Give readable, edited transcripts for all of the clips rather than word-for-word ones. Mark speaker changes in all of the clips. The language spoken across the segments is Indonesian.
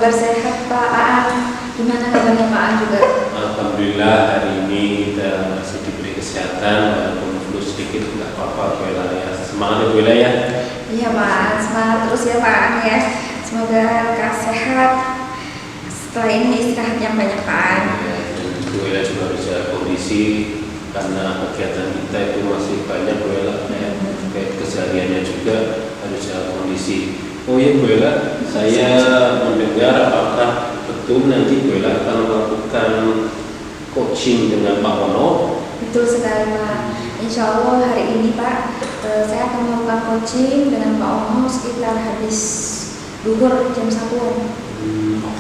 Speaker 1: kabar sehat Pak Aan. Gimana kabarnya Pak Aan juga?
Speaker 2: Alhamdulillah hari ini kita masih diberi kesehatan walaupun flu sedikit nggak apa-apa Bu Ella ya. Semangat Bu Ella ya.
Speaker 1: Iya Pak Aan, semangat terus ya Pak Aan ya. Semoga lekas sehat. Setelah ini istirahat yang banyak Pak Aan.
Speaker 2: Ya, dan Bu Ella juga harus jaga kondisi karena kegiatan kita itu masih banyak Bu Ella ya. Kayak kesehariannya juga harus jaga kondisi. Oh iya Bu Ella, saya mendengar apakah betul nanti Bu Ella akan melakukan coaching dengan Pak Wono?
Speaker 1: Betul sekali Pak. Insya Allah hari ini Pak, saya akan melakukan coaching dengan Pak Ono sekitar habis duhur jam 1-an.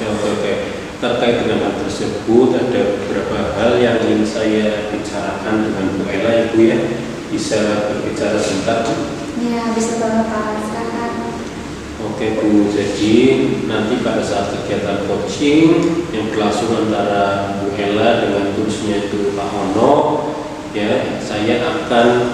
Speaker 2: Oke. Terkait dengan hal tersebut ada beberapa hal yang ingin saya bicarakan dengan Bu Ella ya Bu ya. Bisa berbicara sebentar Bu?
Speaker 1: Ya bisa banget Pak, silakan.
Speaker 2: Oke Bu, jadi nanti pada saat kegiatan coaching yang berlangsung antara Bu Ella dengan coachnya itu Pak Ono, ya saya akan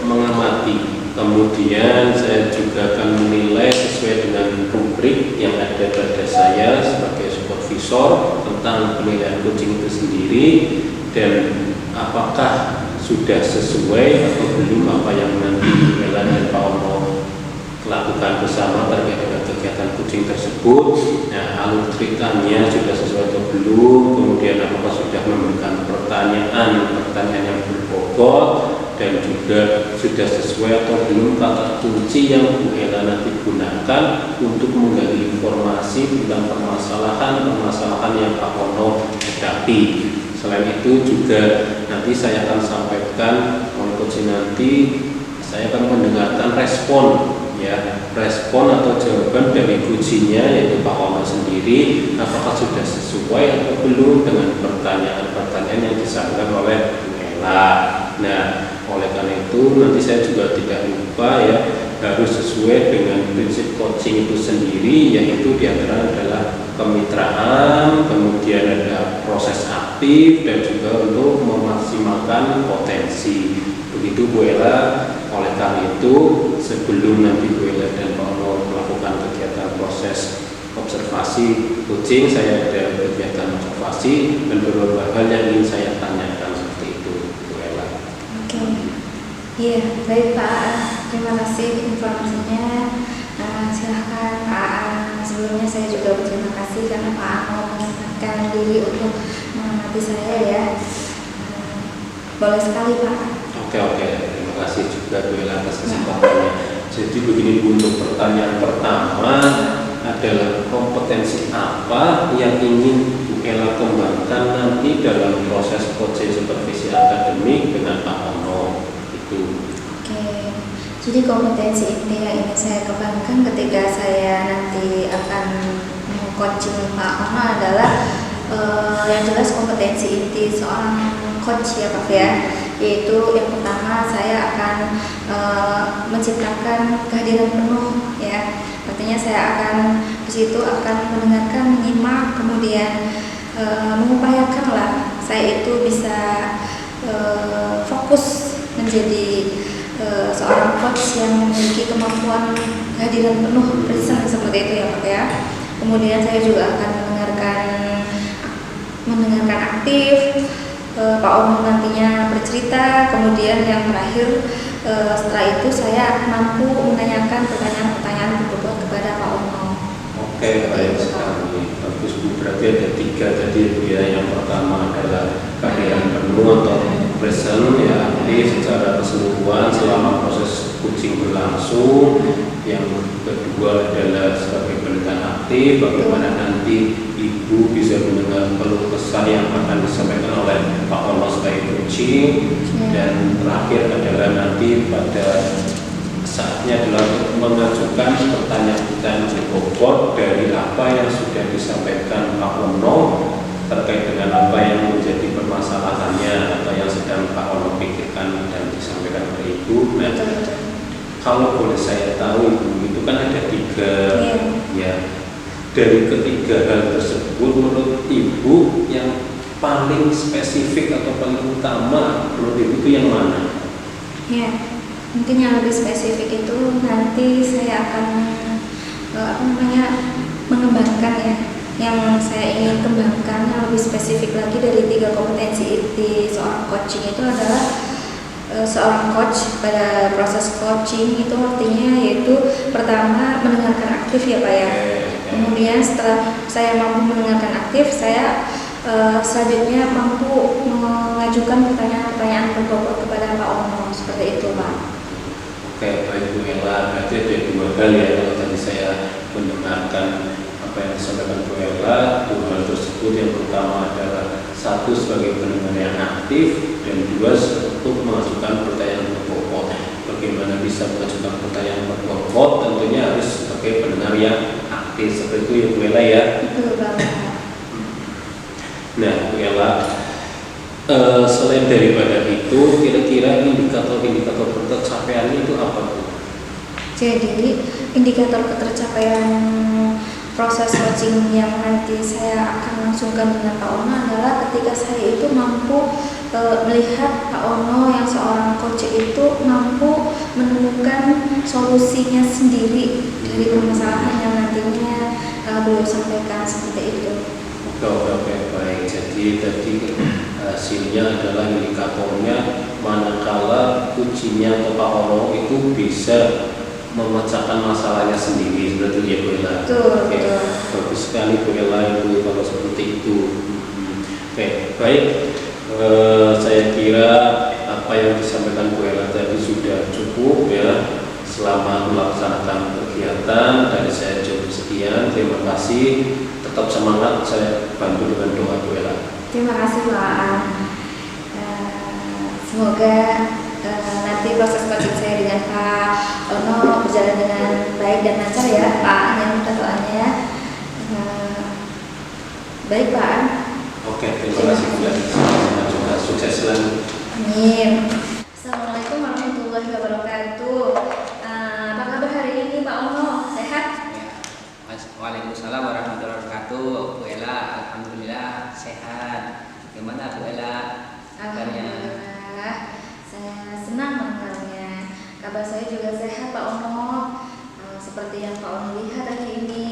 Speaker 2: mengamati. Kemudian saya juga akan menilai sesuai dengan rubrik yang ada pada saya sebagai supervisor tentang penilaian coaching itu sendiri dan apakah sudah sesuai atau belum apa yang nanti Bu Ella dan Pak Ono lakukan bersama terkait dengan kegiatan coaching tersebut. Nah, alur ceritanya sudah sesuai atau belum, kemudian apakah sudah memberikan pertanyaan yang berbobot dan juga sudah sesuai atau belum kata kunci yang Bu Ella nanti gunakan untuk menggali informasi tentang permasalahan yang Pak Ono hadapi. Selain itu juga nanti saya akan sampaikan oleh coaching nanti saya akan mendengarkan respon atau jawaban dari coachingnya yaitu Pak Ono sendiri apakah sudah sesuai atau belum dengan pertanyaan yang disampaikan oleh Bu Ella. Nah, oleh karena itu nanti saya juga tidak lupa ya harus sesuai dengan prinsip coaching itu sendiri yaitu diantara adalah kemitraan, kemudian ada proses aktif dan juga untuk memaksimalkan potensi. Begitu Bu Ella. Oleh karena itu sebelum nanti Bu Ella dan Pak Ono melakukan kegiatan proses observasi coaching, saya ada kegiatan observasi dan beberapa hal yang ingin saya tanyakan seperti itu Bu Ella.
Speaker 1: Oke, iya baik Pak. Terima kasih informasinya. Silahkan Pak. Sebelumnya saya juga berterima kasih karena Pak mau menyempatkan diri untuk mengamati saya ya. Boleh sekali Pak.
Speaker 2: Oke. Terima kasih juga Bu Ella atas kesempatannya. Jadi begini Bu, untuk pertanyaan pertama adalah kompetensi apa yang ingin Bu Ella kembangkan nanti dalam proses coaching supervisi akademik dengan Pak Ono itu.
Speaker 1: Oke, jadi kompetensi inti yang ingin saya kembangkan ketika saya nanti akan coaching Pak Ono adalah yang jelas kompetensi inti seorang coach ya Pak ya, yaitu yang pertama saya akan menciptakan kehadiran penuh ya, artinya saya akan di situ akan mendengarkan, menyimak, kemudian mengupayakan lah saya itu bisa fokus menjadi seorang coach yang memiliki kemampuan kehadiran penuh present seperti itu ya Pak ya. Kemudian saya juga akan mendengarkan aktif, Pak Ono nantinya bercerita, kemudian yang terakhir setelah itu saya mampu menanyakan pertanyaan-pertanyaan berbobot kepada Pak Ono.
Speaker 2: Oke, baik sekali. Bagus Bu, berarti ada 3 tadi Bu ya. Yang pertama adalah kehadiran penuh atau present ya, aktif secara keseluruhan selama proses coaching berlangsung. Yang kedua adalah sebagai pendengar aktif, bagaimana nanti Ibu bisa mendengar keluh kesah yang akan disampaikan oleh Pak Ono sebagai coaching. Dan terakhir adalah nanti pada saatnya adalah mengajukan pertanyaan berbobot dari apa yang sudah disampaikan Pak Ono terkait dengan apa yang menjadi permasalahannya atau yang sedang Pak Ono pikirkan dan disampaikan ke Ibu. Nah, kalau boleh saya tahu Ibu, itu kan ada 3 ya. Dari ketiga hal tersebut menurut Ibu yang paling spesifik atau paling utama menurut Ibu itu yang mana?
Speaker 1: Ya, mungkin yang lebih spesifik itu nanti saya akan mengembangkan ya yang saya ingin kembangkan yang lebih spesifik lagi dari 3 kompetensi di seorang coaching itu adalah seorang coach pada proses coaching itu artinya yaitu pertama mendengarkan aktif ya Pak ya. Kemudian setelah saya mampu mendengarkan aktif, saya selanjutnya mampu mengajukan pertanyaan-pertanyaan berbobot kepada Pak Ono, seperti itu Pak.
Speaker 2: Oke, baik Bu Ella, berarti ada 2 hal ya kalau tadi saya mendengarkan apa yang disampaikan Bu Ella. 2 hal tersebut yang pertama adalah 1 sebagai pendengar yang aktif dan 2 untuk mengajukan pertanyaan berbobot. Bagaimana bisa mengajukan pertanyaan berbobot? Tentunya harus sebagai pendengar yang aktif, seperti itu ya Bu Ella ya.
Speaker 1: Betul banget.
Speaker 2: Nah Bu Ella, selain daripada itu, kira-kira indikator-indikator ketercapaiannya itu apa Bu?
Speaker 1: Jadi indikator ketercapaian proses coaching yang nanti saya akan langsungkan dengan Pak Ono adalah ketika saya itu mampu melihat Pak Ono yang seorang coach itu mampu menemukan solusinya sendiri dari permasalahan yang nantinya beliau sampaikan, seperti itu.
Speaker 2: Oke, baik. Jadi tadi hasilnya adalah indikatornya manakala kuncinya atau Pak Ono itu bisa memecahkan masalahnya sendiri, seperti itu ya Bu Ella.
Speaker 1: Betul.
Speaker 2: Bagus sekali Bu Ella itu kalau seperti itu. Oke, baik. Saya kira apa yang disampaikan Bu Ella tadi sudah cukup ya. Selama melaksanakan kegiatan dari saya cukup sekian. Terima kasih. Tetap semangat. Saya bantu dengan doa Bu Ella.
Speaker 1: Terima kasih Pak. Semoga nanti proses coaching saya dengan Pak Ono berjalan dengan baik dan lancar ya Pak. Yang minta doanya. Baik Pak.
Speaker 2: Oke, terima kasih Bu Ella. Sama juga sukses selalu.
Speaker 1: Amin. Assalamualaikum warahmatullahi wabarakatuh. Apa kabar hari ini Pak Ono? Sehat?
Speaker 3: Ya. Waalaikumsalam warahmatullahi wabarakatuh. Bu Ella, alhamdulillah sehat. Gimana Bu Ella?
Speaker 1: Alhamdulillah. Saya senang mendengarnya. Kabar saya juga sehat Pak Ono. Seperti yang Pak Ono lihat hari ini,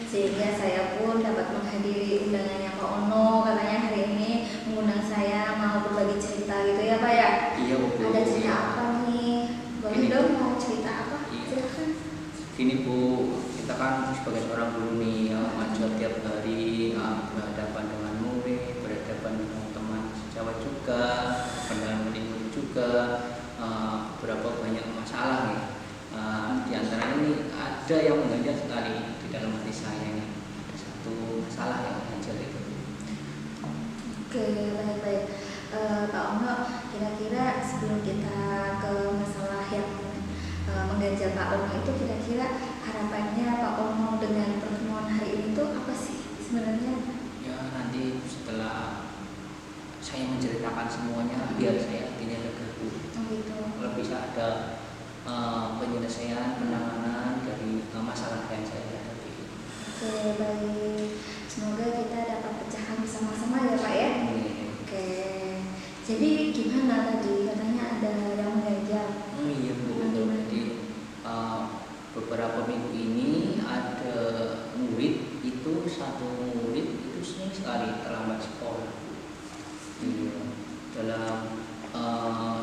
Speaker 1: sehingga saya pun dapat menghadiri undangannya Pak Ono. Katanya hari ini mengundang saya mau berbagi cerita gitu ya Pak ya?
Speaker 3: Iya Bu.
Speaker 1: Ada cerita apa nih? Boleh dong mau cerita apa?
Speaker 3: Iya.
Speaker 1: Silakan.
Speaker 3: Gini Bu, kita kan sebagai seorang guru nih ya, ngajar tiap hari, berhadapan dengan murid, berhadapan dengan teman sejawat juga, dengan murid juga, beberapa banyak masalah nih. Di antara ini ada yang mengganjal sekali di dalam hati saya ini. Ada satu masalah yang mengganjal itu.
Speaker 1: Oke, baik-baik. Pak Ono, kira-kira sebelum kita ke masalah yang mengganjal Pak Ono itu, kira-kira harapannya Pak Ono dengan pertemuan hari ini itu apa sih sebenarnya?
Speaker 3: Ya nanti setelah saya menceritakan semuanya, biar saya hatinya lega Bu.
Speaker 1: Oh gitu.
Speaker 3: Kalau bisa ada penyelesaian penanganan dari masalah yang saya hadapi.
Speaker 1: Oke, baik. Semoga kita dapat pecahkan bersama-sama ya Pak ya. Oke. Jadi gimana tadi katanya ada yang mengganjal?
Speaker 3: Iya Bu. Jadi beberapa minggu ini ada murid itu, satu murid itu sering sekali terlambat sekolah. Iya. Dalam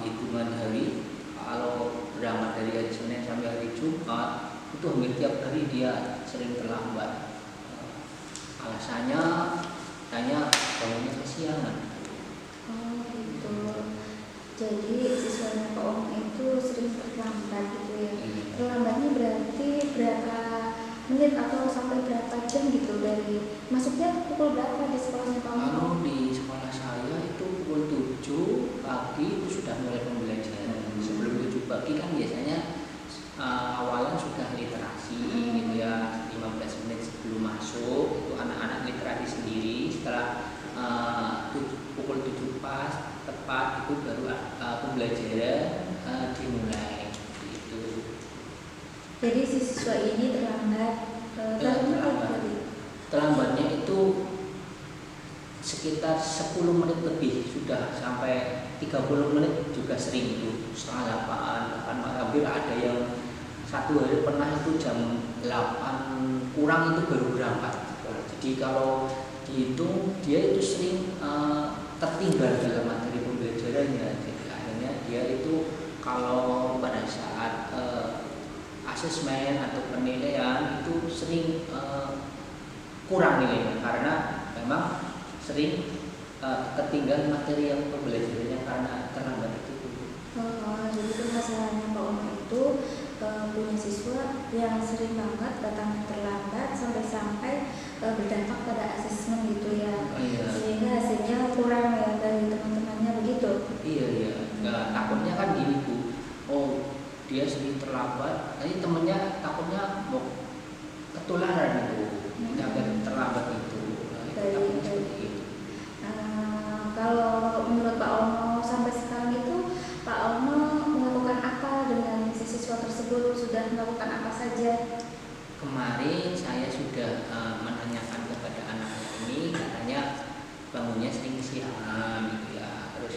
Speaker 3: hitungan hari, kalau berangkat dari hari Senin sampai hari Jumat itu hampir tiap hari dia sering terlambat. Alasannya tanya bangunnya kesiangan.
Speaker 1: Oh gitu. Jadi siswanya Pak Om itu sering terlambat gitu ya. Terlambatnya berarti berapa menit atau sampai berapa jam gitu, dari masuknya pukul berapa di sekolahnya Pak Om?
Speaker 3: Kalau di sekolah saya itu pukul 7 pagi itu sudah mulai pembelajaran. Sebelum 7 pagi kan biasanya awalan sudah literasi gitu ya, 15 menit sebelum masuk itu anak-anak literasi sendiri. Setelah pukul 7 pas tepat itu baru pembelajaran dimulai gitu.
Speaker 1: Jadi si siswa ini
Speaker 3: Terlambatnya itu sekitar 10 menit lebih, sudah sampai 30 menit juga sering itu, setengah 8, bahkan hampir ada yang satu hari pernah itu jam 8 kurang itu baru berangkat. Jadi kalau dihitung dia itu sering tertinggal dalam materi pembelajarannya. Jadi akhirnya dia itu kalau pada saat asesmen atau penilaian itu sering kurang nilainya karena memang sering ketinggalan materi yang pembelajarannya karena terlambat itu.
Speaker 1: Jadi itu masalahnya Pak Ono itu punya siswa yang sering banget datang terlambat sampai berdampak pada asesmen gitu ya.
Speaker 3: Iya.
Speaker 1: Sehingga hasilnya kurang ya dari teman-temannya begitu.
Speaker 3: Iya. Nah, takutnya kan gini Bu. Oh, dia sering terlambat, nanti temennya takutnya mau ketularan itu, agak terlambat itu. Nah, itu takutnya seperti itu.
Speaker 1: Kalau menurut Pak Ono sampai sekarang itu Pak Ono melakukan apa dengan siswa tersebut? Sudah melakukan apa saja?
Speaker 3: Kemarin saya sudah menanyakan kepada anak ini, katanya bangunnya sering kesiangan gitu ya. Terus,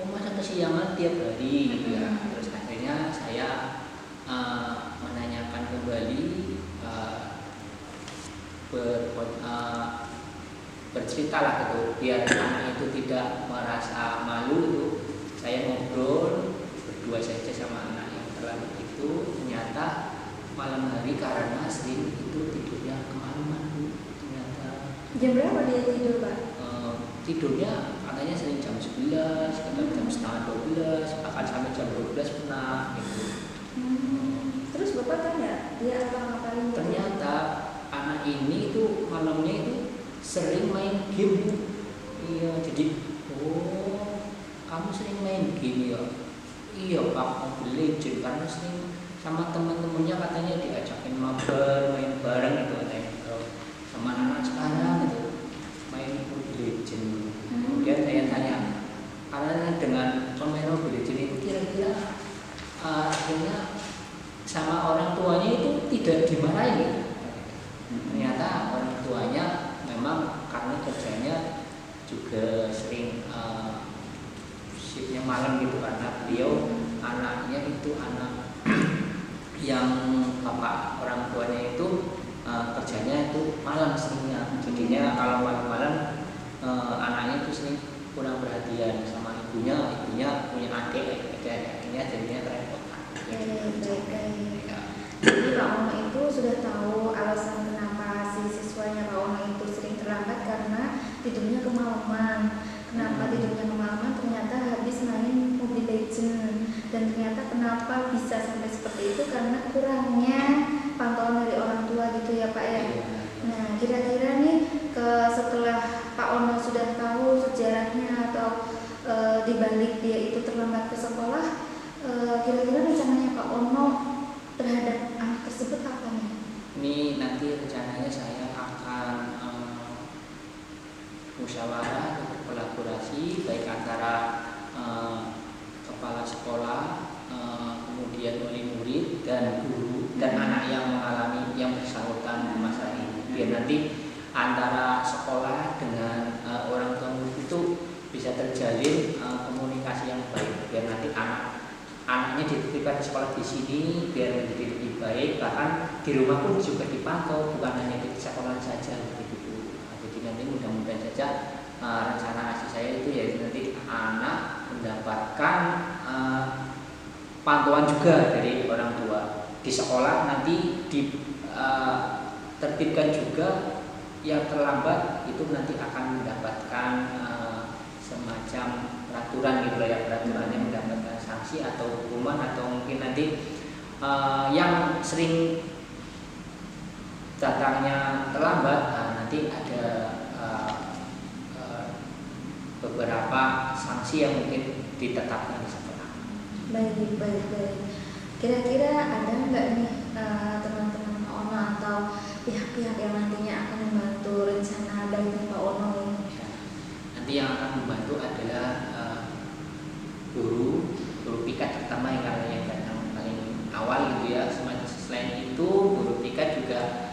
Speaker 3: masa kesiangan tiap hari gitu ya. Terus akhirnya saya menanyakan kembali, berceritalah gitu, biar anak itu tidak merasa malu itu. Saya ngobrol berdua saja sama anak yang terlambat itu, ternyata malam hari karena sering itu tidurnya kemalaman Bu. Ternyata
Speaker 1: Jam berapa dia tidur Pak?
Speaker 3: tidurnya katanya sering jam 11, kadang jam setengah 12, bahkan sampai jam 12 pernah gitu.
Speaker 1: Terus Bapak tanya dia apa ngapain?
Speaker 3: Ternyata anak ini itu malamnya itu sering main game Bu. Iya, jadi kamu sering main game ya? Iya Pak, Mobile Legends, karena sering sama teman-temannya katanya diajakin mabar, main bareng gitu katanya. Kalau sama anak sekarang itu main Mobile Legends. Kemudian saya tanya, karena dengan pemain Mobile Legends itu kira-kira akhirnya sama orang tuanya itu tidak dimarahin. Ternyata orang tuanya memang karena kerjanya juga sering shiftnya malam gitu, karena beliau anaknya itu anak yang bapak orang tuanya itu kerjanya itu malam seringnya. Jadinya kalau malam-malam anaknya itu sering kurang perhatian sama ibunya punya akhirnya jadinya kerepotan.
Speaker 1: Baik. Jadi Pak Ono itu sudah tahu alasan kenapa si siswanya Pak Ono itu sering terlambat karena tidurnya kemalaman. Kenapa tidurnya kemalaman? Ternyata habis main Mobile Legends. Dan ternyata kenapa bisa sampai seperti itu karena kurangnya pantauan dari orang tua gitu ya Pak ya. Nah kira-kira nih setelah Pak Ono sudah tahu sejarahnya atau dibalik dia itu terlambat ke sekolah, kira-kira rencananya Pak Ono terhadap anak tersebut apa nih?
Speaker 3: Ini nanti rencananya saya akan musyawarah atau kolaborasi baik antara kepala sekolah, kemudian wali murid dan guru dan anak yang mengalami yang bersangkutan masalah ini. Biar nanti antara sekolah dengan orang tua murid itu bisa terjalin komunikasi yang baik. Biar nanti anaknya dititipkan sekolah di sini biar menjadi lebih baik, bahkan di rumah pun juga dipantau, bukan hanya di sekolah saja begitu. Jadi nanti mudah-mudahan saja rencana asli saya itu ya nanti anak mendapatkan pantauan juga dari orang tua. Di sekolah nanti ditertibkan juga yang terlambat itu nanti akan mendapatkan semacam peraturan gitu ya, peraturannya mendapatkan sanksi atau hukuman, atau mungkin nanti yang sering datangnya terlambat nanti ada beberapa sanksi yang mungkin ditetapkan di sekolah.
Speaker 1: Baik. Kira-kira ada nggak nih teman-teman Pak Ono atau pihak-pihak yang nantinya akan membantu rencana dari Pak Ono ini?
Speaker 3: Nanti yang akan membantu adalah guru piket terutama yang datang paling awal gitu ya. Selain itu guru piket juga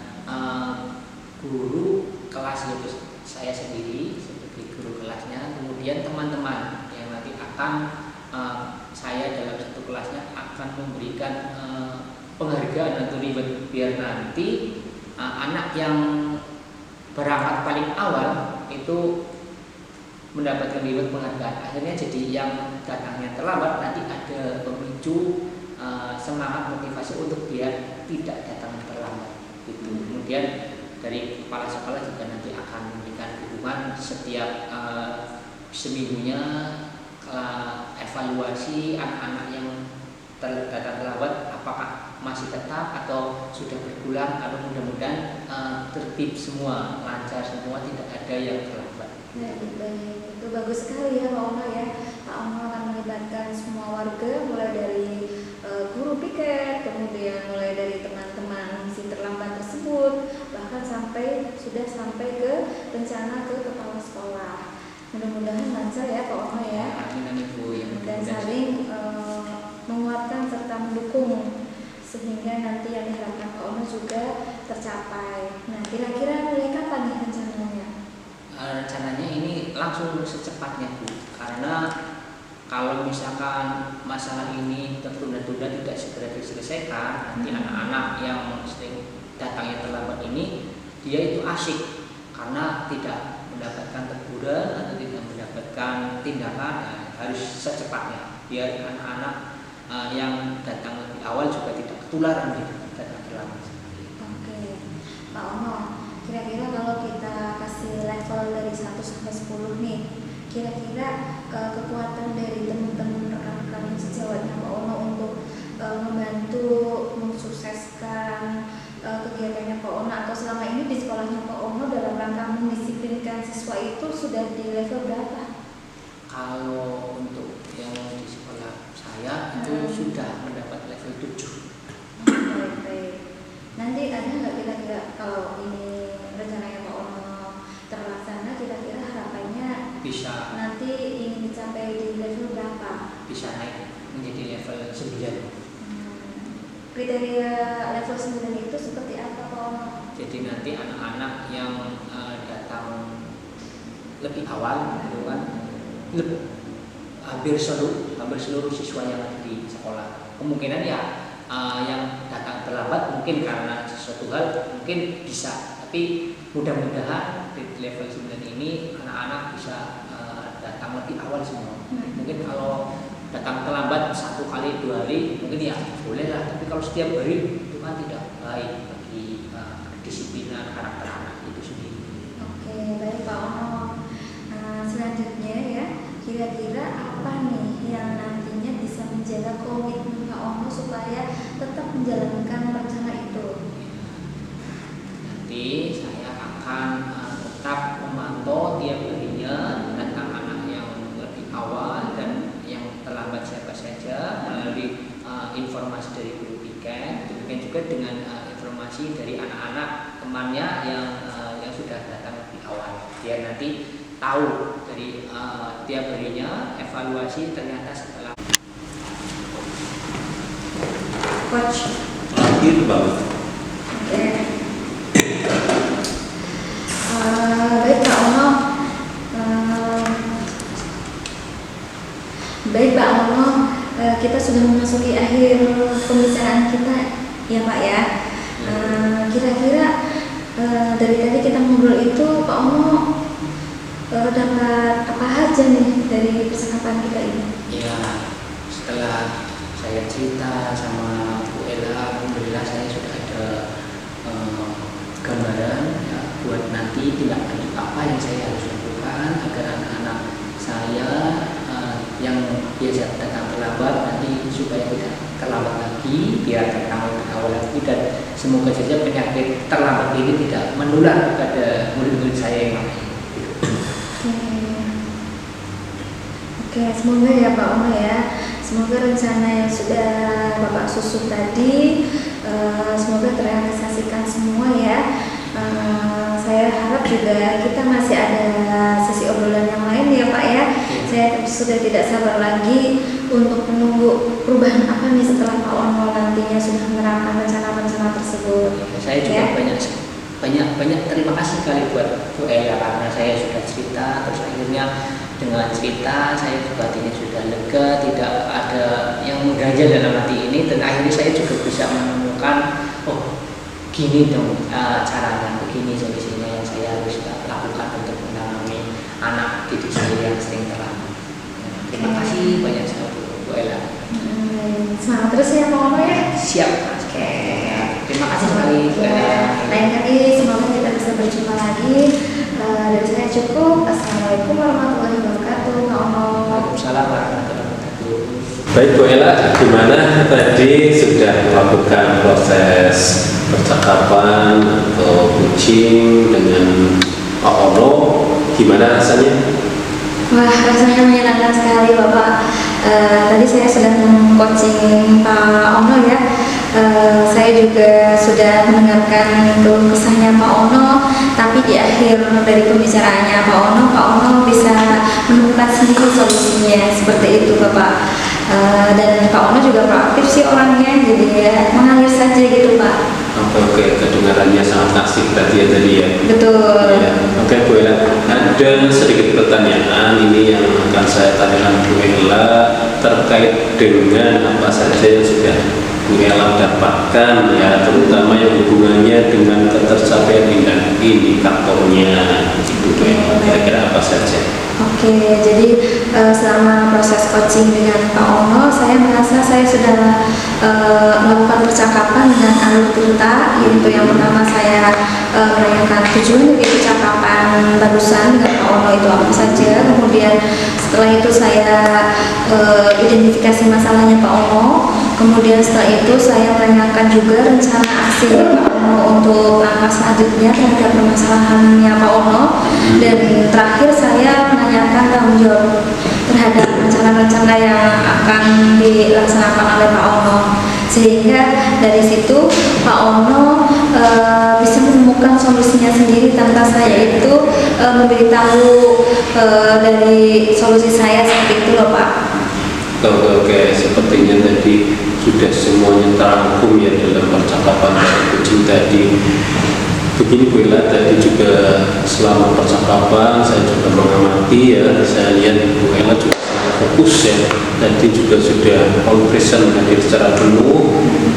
Speaker 3: guru kelas gitu, saya sendiri sebagai guru kelasnya, kemudian teman-teman yang nanti akan saya dalam satu kelasnya akan memberikan penghargaan atau reward biar nanti anak yang berangkat paling awal itu mendapatkan reward penghargaan. Akhirnya jadi yang datangnya terlambat nanti ada pemicu semangat motivasi untuk dia tidak datang terlambat. Gitu. Kemudian dari kepala sekolah juga nanti akan memberikan dukungan setiap seminggunya evaluasi anak-anak yang datang terlambat apakah masih tetap atau sudah berkurang atau mudah-mudahan tertib semua, lancar semua, tidak ada yang terlambat.
Speaker 1: Baik, itu bagus sekali ya Pak Ono ya. Pak Ono akan melibatkan semua warga mulai dari guru piket, kemudian mulai dari teman-teman si terlambat tersebut, bahkan sudah sampai ke rencana ke kepala sekolah. Mudah-mudahan lancar ya Pak Ono ya.
Speaker 3: Amin Ibu ya.
Speaker 1: Dan saling menguatkan serta mendukung sehingga nanti yang diharapkan Pak Ono juga tercapai. Nah, kira-kira mulai kapan nih rencananya?
Speaker 3: Rencananya ini langsung secepatnya Bu, karena kalau misalkan masalah ini tertunda-tunda tidak segera diselesaikan, nanti anak-anak yang sering datangnya terlambat ini dia itu asyik karena tidak mendapatkan teguran atau tidak mendapatkan tindakan. Harus secepatnya biar anak-anak yang datang lebih awal juga tidak ketularan datang terlambat.
Speaker 1: Oke, Pak Ono, kira-kira kalau kita kasih level dari 1 sampai 10 nih, kira-kira kekuatan dari teman-teman rekan-rekan sejawatnya Pak Ono untuk membantu mensukseskan kegiatannya Pak Ono atau selama ini di sekolahnya Pak Ono dalam rangka mendisiplinkan siswa itu sudah di level berapa?
Speaker 3: Kalau untuk yang di sekolah saya itu sudah mendapat level 7.
Speaker 1: Baik. Nanti ada nggak kira-kira kalau ini rencananya Pak Ono terlaksana, kira-kira harapannya
Speaker 3: Bisa
Speaker 1: nanti ingin dicapai di level berapa?
Speaker 3: bisa naik menjadi level 9.
Speaker 1: Kriteria level 9 itu seperti apa Pak Ono?
Speaker 3: Jadi nanti anak-anak yang datang lebih awal gitu kan, hampir seluruh siswa yang ada di sekolah. Kemungkinan ya yang datang terlambat mungkin karena sesuatu hal mungkin bisa, tapi mudah-mudahan di level 9 ini anak-anak bisa datang lebih awal semua. Mungkin kalau datang terlambat 1 kali 2 hari mungkin ya boleh lah, tapi kalau setiap hari itu kan tidak baik bagi kedisiplinan karakter anak itu sendiri.
Speaker 1: Oke, baik Pak Ono. Selanjutnya ya, kira-kira apa nih yang nantinya bisa menjaga komitmen Pak Ono supaya tetap menjalankan rencana itu?
Speaker 3: Nanti saya akan tetap memantau tiap harinya tentang anak yang lebih awal dan yang terlambat siapa saja melalui informasi dari guru piket, demikian juga dengan informasi dari anak-anak temannya yang sudah datang lebih awal, biar nanti tahu dari tiap harinya evaluasi ternyata setelah
Speaker 1: Coach.
Speaker 2: Gitu banget.
Speaker 1: Oke. Baik Pak Ono. Baik Pak Ono, kita sudah memasuki akhir pembicaraan kita ya Pak ya. Kira-kira dari tadi kita ngobrol itu Pak Ono dapat apa aja nih dari percakapan kita ini?
Speaker 3: ya setelah saya cerita sama Bu Ella, alhamdulillah saya sudah ada gambaran ya, buat nanti tindak lanjut apa yang saya harus lakukan agar anak-anak saya yang biasa datang terlambat nanti supaya tidak terlambat lagi, biar datang lebih awal lagi, dan semoga saja penyakit terlambat ini tidak menular kepada murid-murid saya yang lain.
Speaker 1: Oke, semoga ya Pak Ono ya. Semoga rencana yang sudah Bapak susun tadi semoga terrealisasikan semua ya. Saya harap juga kita masih ada sesi obrolan yang lain ya Pak ya. Saya sudah tidak sabar lagi untuk menunggu perubahan apa nih setelah Pak Ono nantinya sudah menerapkan rencana-rencana tersebut.
Speaker 3: Saya juga banyak terima kasih sekali buat Bu Ella karena saya sudah cerita, terus akhirnya dengan cerita saya juga hatinya sudah lega, tidak ada yang mengganjal dalam hati ini, dan akhirnya saya juga bisa menemukan oh gini dong caranya, begini solusinya yang saya harus lakukan untuk menangani anak didik saya yang sering terlambat. Terima kasih banyak sekali Bu Ella.
Speaker 1: Semangat terus ya Pak Ono ya.
Speaker 3: Siap.
Speaker 1: Oke.
Speaker 3: Terima kasih sekali Bu Ella.
Speaker 1: Lain kali semoga kita bisa berjumpa lagi. Dari saya cukup. Assalamualaikum warahmatullahi wabarakatuh. Pak Ono.
Speaker 3: Waalaikumsalam warahmatullahi wabarakatuh.
Speaker 2: Baik Bu Ella, gimana tadi sudah melakukan proses percakapan atau coaching dengan Pak Ono, gimana rasanya?
Speaker 1: Wah, rasanya menyenangkan sekali Bapak. Tadi saya sedang coaching Pak Ono ya. Saya juga sudah mendengarkan keluh kesahnya Pak Ono, tapi di akhir dari pembicaraannya Pak Ono bisa menemukan sendiri solusinya seperti itu Bapak. Dan Pak Ono juga proaktif sih orangnya, jadi ya mengalir saja gitu Pak.
Speaker 2: Oke, kedengarannya sangat asik berarti ya tadi ya.
Speaker 1: Betul.
Speaker 2: Ya, oke Bu Ella, ada sedikit pertanyaan ini yang akan saya tanyakan Bu Ella terkait dengan apa saja yang sudah Bu Ella dapatkan ya, terutama yang hubungannya dengan ketercapaian indikatornya itu Bu Ella, kira-kira apa saja?
Speaker 1: Oke, jadi selama proses coaching dengan Pak Ono, saya merasa saya sudah melakukan percakapan dengan alur cerita, yaitu yang pertama saya menanyakan tujuan dari percakapan barusan dengan Pak Ono itu apa saja. Kemudian setelah itu saya identifikasi masalahnya Pak Ono. Kemudian setelah itu saya menanyakan juga rencana aksi Pak Ono untuk langkah selanjutnya terhadap permasalahannya Pak Ono. Dan terakhir saya menanyakan tanggung jawab terhadap rencana-rencana yang akan dilaksanakan oleh Pak Ono, sehingga dari situ Pak Ono bisa menemukan solusinya sendiri tanpa saya itu memberitahu dari solusi saya seperti itu loh Pak.
Speaker 2: Oke, sepertinya tadi sudah semuanya terangkum ya dalam percakapan dari coaching tadi. Begini Bu Ella, tadi juga selama percakapan saya juga mengamati ya, saya lihat Bu Ella juga sangat fokus ya. Tadi juga sudah all present hadir secara penuh,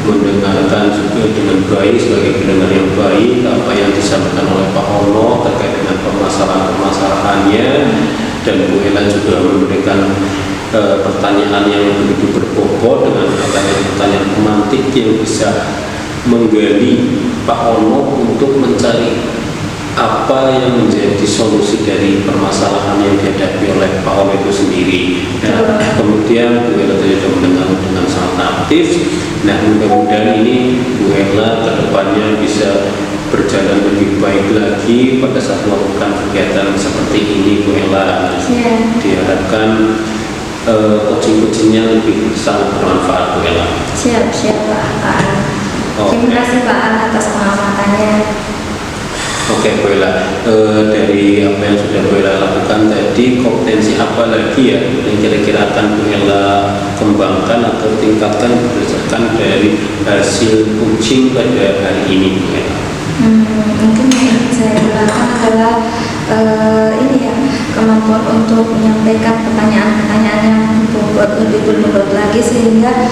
Speaker 2: mendengarkan juga dengan baik sebagai pendengar yang baik apa yang disampaikan oleh Pak Ono terkait dengan permasalahan-permasalahannya, dan Bu Ella juga memberikan pertanyaan yang begitu berbobot dengan pertanyaan pemantik yang bisa menggali Pak Ono untuk mencari apa yang menjadi solusi dari permasalahan yang dihadapi oleh Pak Ono itu sendiri. Nah, kemudian Bu Ella tadi sudah mendengar dengan sangat aktif. Nah, mudah-mudahan ini Bu Ella kedepannya bisa berjalan lebih baik lagi pada saat melakukan kegiatan seperti ini Bu Ella. Diharapkan coaching-coachingnya lebih sangat bermanfaat Bu Ella.
Speaker 1: Siap Pak. Terima kasih Pak atas pengamatannya.
Speaker 2: Oke Bu Ella, dari apa yang sudah Bu Ella lakukan tadi, kompetensi apa lagi ya yang kira-kira akan Bu Ella kembangkan atau tingkatkan berdasarkan dari hasil coaching pada hari ini Bu Ella?
Speaker 1: Mungkin yang saya kembangkan adalah ini ya, kemampuan untuk menyampaikan pertanyaan-pertanyaan yang lebih berbobot lagi, sehingga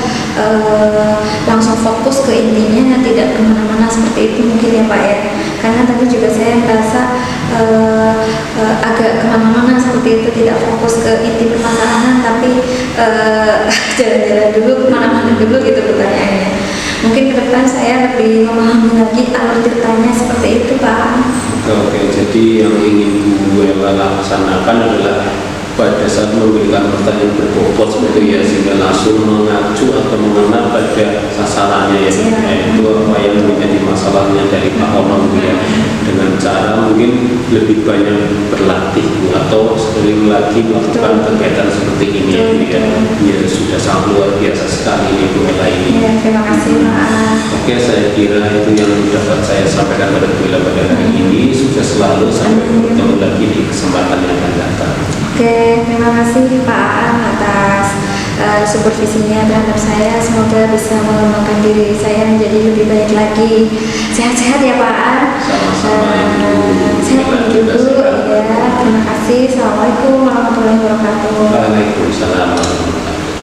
Speaker 1: langsung fokus ke intinya, tidak kemana-mana seperti itu mungkin ya Pak ya. Karena tadi juga saya merasa agak kemana-mana seperti itu, tidak fokus ke inti permasalahan, tapi jalan-jalan dulu, kemana-mana dulu gitu pertanyaannya. Mungkin ke depan saya lebih memahami lagi alur ceritanya seperti itu Pak.
Speaker 2: Oke, jadi yang ingin Bu Ella laksanakan adalah pada saat memberikan pertanyaan berbobot seperti itu ya, sehingga langsung mengacu atau mengena pada sasarannya ya, yaitu apa yang menjadi masalahnya dari Pak Ono ya, dengan cara mungkin lebih banyak berlatih atau sering lagi melakukan kegiatan seperti ini ya. Ya sudah sangat luar biasa sekali ini Bu Ella ini.
Speaker 1: Ya, terima kasih Pak.
Speaker 2: Oke, saya kira itu yang dapat saya sampaikan pada Bu Ella pada hari ini. Sukses selalu, sampai bertemu lagi di kesempatan yang akan datang.
Speaker 1: Oke, terima kasih Pak Aan atas supervisinya terhadap saya. Semoga bisa mengembangkan diri saya menjadi lebih baik lagi. Sehat-sehat ya Pak Aan.
Speaker 2: Sama-sama.
Speaker 1: Sehat dulu ya. Terima kasih. Assalamualaikum warahmatullahi wabarakatuh.
Speaker 2: Waalaikumsalam.